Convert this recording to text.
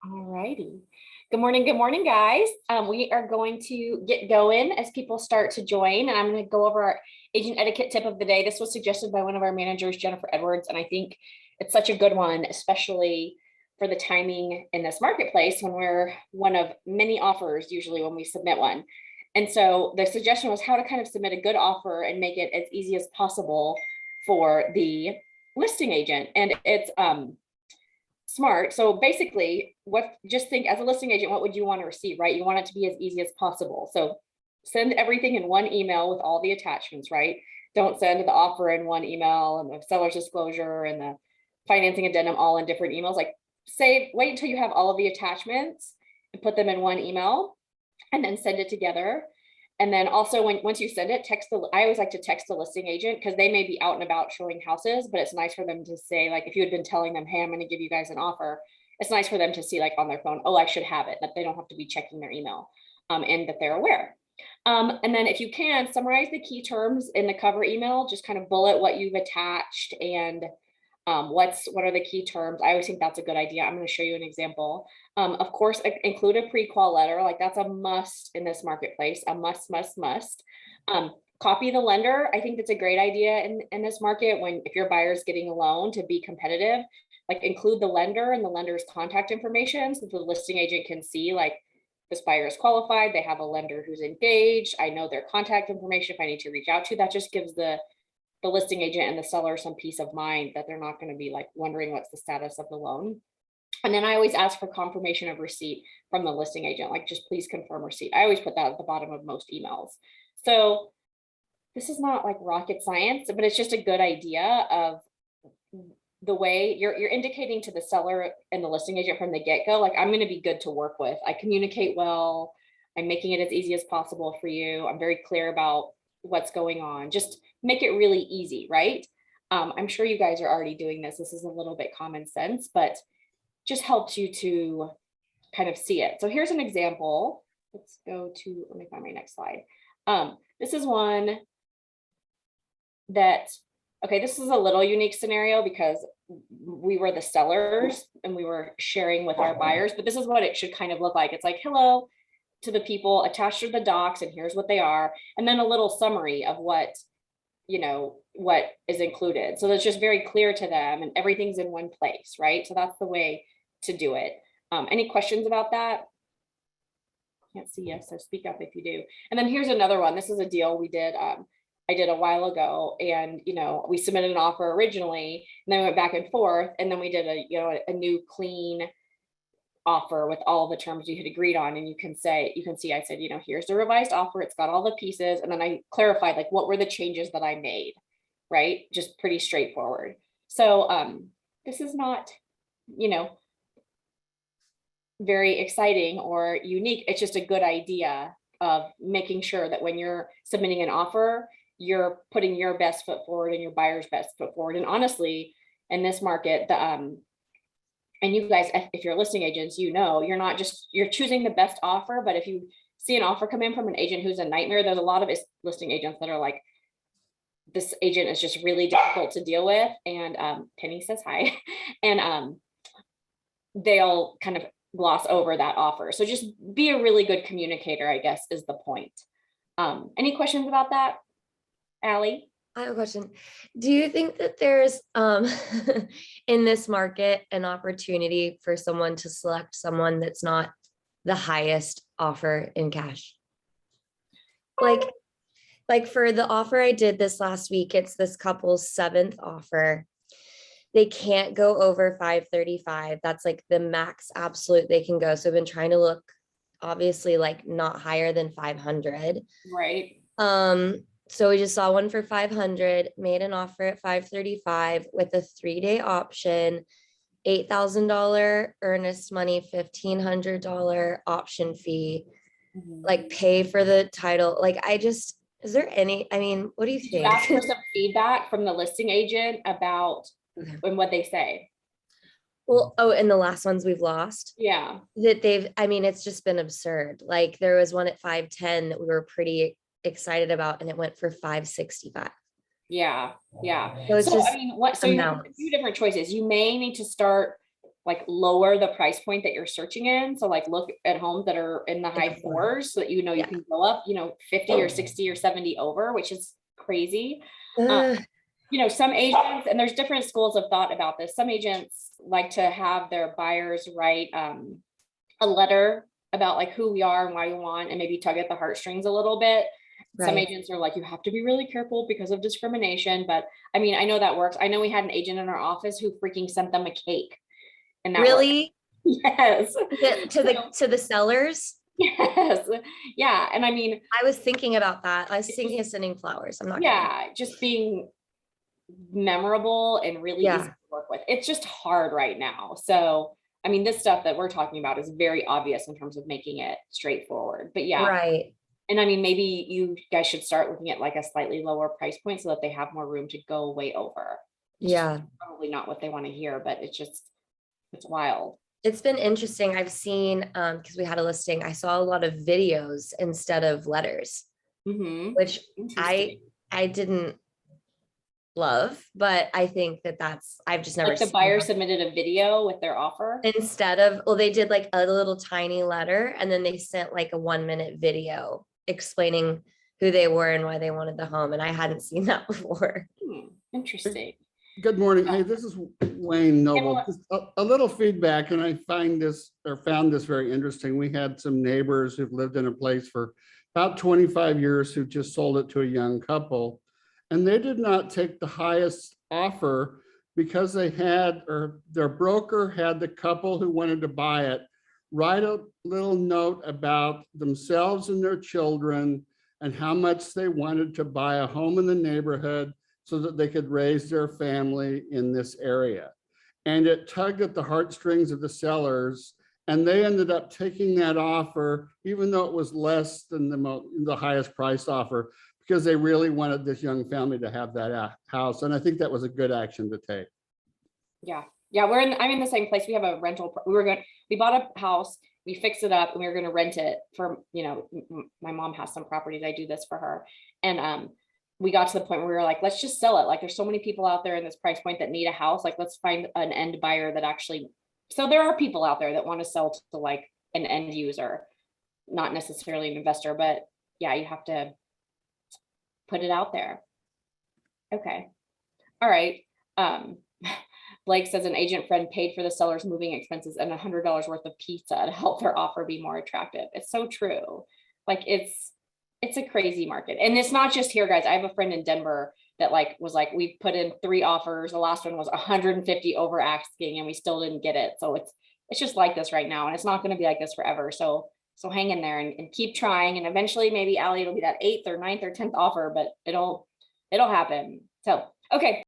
All righty. Good morning, guys. We are going to get going as people start to join, and I'm going to go over our agent etiquette tip of the day. This was suggested by one of our managers, Jennifer Edwards, and I think it's such a good one, especially for the timing in this marketplace when we're one of many offers, usually when we submit one. And so the suggestion was how to kind of submit a good offer and make it as easy as possible for the listing agent. And it's smart. So basically, just think as a listing agent, what would you want to receive, right? You want it to be as easy as possible. So send everything in one email with all the attachments, right? Don't send the offer in one email and the seller's disclosure and the financing addendum all in different emails. Like wait until you have all of the attachments and put them in one email and then send it together. And then also once you send it, I always like to text the listing agent because they may be out and about showing houses, but it's nice for them to say, like, if you had been telling them, hey, I'm going to give you guys an offer, it's nice for them to see like on their phone, oh, I should have it, that they don't have to be checking their email and that they're aware. And then if you can summarize the key terms in the cover email, just kind of bullet what you've attached and what are the key terms. I always think that's a good idea. I'm going to show you an example. Of course, include a pre-qual letter. Like that's a must in this marketplace, a must. Copy the lender. I think that's a great idea in this market if your buyer is getting a loan to be competitive, like include the lender and the lender's contact information so the listing agent can see like this buyer is qualified. They have a lender who's engaged. I know their contact information if I need to reach out to. That just gives the listing agent and the seller some peace of mind that they're not going to be like wondering what's the status of the loan. And then I always ask for confirmation of receipt from the listing agent, like just please confirm receipt. I always put that at the bottom of most emails. So this is not like rocket science, but it's just a good idea of the way you're indicating to the seller and the listing agent from the get-go, like I'm going to be good to work with. I communicate well. I'm making it as easy as possible for you. I'm very clear about what's going on. Just make it really easy, right? I'm sure you guys are already doing this. This is a little bit common sense, but just helps you to kind of see it. So here's an example. Let me find my next slide. This is one that, okay, this is a little unique scenario because we were the sellers and we were sharing with our buyers, but this is what it should kind of look like. It's like, hello to the people attached to the docs, and here's what they are. And then a little summary of what is included. So that's just very clear to them and everything's in one place, right? So that's the way to do it. Any questions about that? Can't see yes, so speak up if you do. And then here's another one. This is a deal we did. I did a while ago, and we submitted an offer originally, and then we went back and forth, and then we did a new clean offer with all the terms we had agreed on. And you can see I said, here's the revised offer. It's got all the pieces, and then I clarified like what were the changes that I made, right? Just pretty straightforward. So this is not very exciting or unique. It's just a good idea of making sure that when you're submitting an offer, you're putting your best foot forward and your buyer's best foot forward. And honestly, in this market, and you guys, if you're listing agents, you're choosing the best offer. But if you see an offer come in from an agent who's a nightmare, there's a lot of listing agents that are like, this agent is just really difficult to deal with. And Penny says hi. And they'll kind of gloss over that offer. So just be a really good communicator, I guess, is the point. Any questions about that, Allie? I have a question. Do you think that there's in this market an opportunity for someone to select someone that's not the highest offer in cash? Like for the offer I did this last week, it's this couple's 7th offer. They can't go over 535. That's like the max absolute they can go. So I've been trying to look obviously like not higher than 500. Right. So we just saw one for 500, made an offer at 535 with a 3-day option, $8,000 earnest money, $1,500 option fee, like pay for the title. Like is there any, what do you think? You ask for some feedback from the listing agent about and what they say. Well, and the last ones we've lost. Yeah. That it's just been absurd. Like there was one at 510 that we were pretty excited about, and it went for 565. Yeah. So it's so you have a few different choices. You may need to start like lower the price point that you're searching in. So like look at homes that are in the Like high fours so that you know you Yeah. can go up, 50 or 60 or 70 over, which is crazy. Ugh, Some agents, and there's different schools of thought about this. Some agents like to have their buyers write a letter about like who we are and why we want, and maybe tug at the heartstrings a little bit. Some right. agents are like, you have to be really careful because of discrimination. But I mean, I know that works. I know we had an agent in our office who freaking sent them a cake, and that worked. Really? Yes. To the sellers? Yes. Yeah. And I mean, I was thinking about that. I was thinking of sending flowers. I'm not kidding. yeah, just being memorable and really easy Yeah. to work with. It's just hard right now. So, I mean, this stuff that we're talking about is very obvious in terms of making it straightforward. But yeah, Right. and I mean, maybe you guys should start looking at like a slightly lower price point so that they have more room to go way over. Yeah. Probably not what they want to hear, but it's wild. It's been interesting. I've seen, because we had a listing, I saw a lot of videos instead of letters, which Interesting. I didn't love, but I think I've just never Like the seen buyer that. submitted a video with their offer. Instead of, well, they did like a little tiny letter and then they sent like a 1-minute video explaining who they were and why they wanted the home. And I hadn't seen that before. Interesting. Good morning. Hey, this is Wayne Noble. Just a little feedback, and I found this very interesting. We had some neighbors who've lived in a place for about 25 years who just sold it to a young couple, and they did not take the highest offer because their broker had the couple who wanted to buy it write a little note about themselves and their children and how much they wanted to buy a home in the neighborhood so that they could raise their family in this area. And it tugged at the heartstrings of the sellers, and they ended up taking that offer, even though it was less than the highest price offer, because they really wanted this young family to have that house. And I think that was a good action to take. Yeah. Yeah. I'm in the same place. We have a rental. We bought a house, we fixed it up, and we were going to rent it for, my mom has some properties. I do this for her. And, we got to the point where we were like, let's just sell it. Like there's so many people out there in this price point that need a house. Like, let's find an end buyer that actually, so there are people out there that want to sell to like an end user, not necessarily an investor, but yeah, you have to put it out there. Okay. All right. Blake says an agent friend paid for the seller's moving expenses and $100 worth of pizza to help their offer be more attractive. It's so true. Like it's a crazy market. And it's not just here, guys. I have a friend in Denver that was like, we put in 3 offers. The last one was 150 over asking and we still didn't get it. So it's just like this right now. And it's not going to be like this forever. So hang in there and keep trying. And eventually maybe Allie, it'll be that 8th or 9th or 10th offer, but it'll happen. So, okay.